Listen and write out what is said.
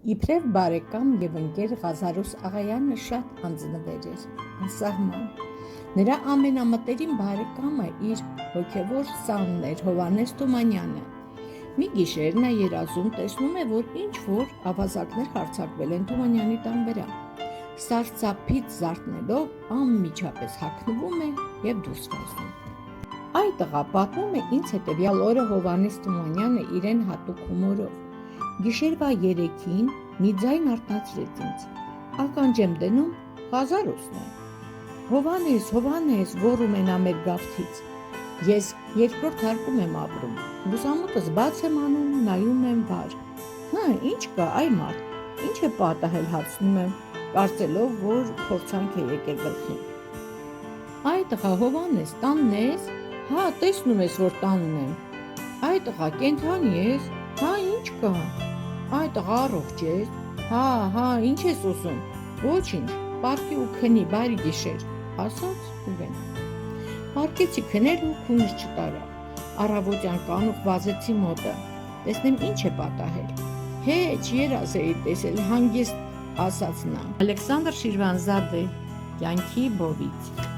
Իբրև բարեկամ և ընկեր Ղազարոս Աղայանը շատ անձնվեր էր, անսահման։ Նրա ամենամտերիմ բարեկամը իր հոգևոր սանն էր Հովհաննես Թումանյանը։ Մի գիշեր նա երազում տեսնում է, որ ինչ-որ ավազակներ հարձակվել են Թումանյանի տան վրա։ Սարսափից զարթնելով անմիջապես հագնվում է և դուրս վազում։ Այ տղա, պատմում է ինձ հետևյալ օրը Հովհաննես Թումանյանը իրեն հատուկ հումորով։ Գիշերվա 3-ին մի ձայն արթնացրեց ինձ։ Ականջ եմ դնում, Ղազարոսն է։ Հովհաննես, գոռում է նա մեր գավթից։ Ես երկրորդ հարկում եմ ապրում։ Լուսամուտս բաց եմ անում, նայում եմ վար։ Ինչ կա, այ մարդ, ինչ է պատահել, հարցնում եմ, կարծելով, որ փորձանք է եկել գլխին։ Այ տղա, Հովհաննես, տանն ես։ Հա, տեսնում ես, որ տանն եմ։ Այ տղա, կենդանի ես։ Հա, ինչ կա։ Այ տղա, առողջ ես։ Հա, ինչ ես ուզում։ Ոչինչ, պառկի ու քնի, բարի գիշեր, ասաց ու գնաց։ Պառկեցի քնել ու քունս չտարա։ Առավոտյան կանուխ վազեցի մոտը, տեսնեմ ինչ է պատահել։ Հեչ երազ էի տեսել, հանգիստ ասաց նա։ Ալեքսանդր Շիրվանզադե, կյանքի բովից։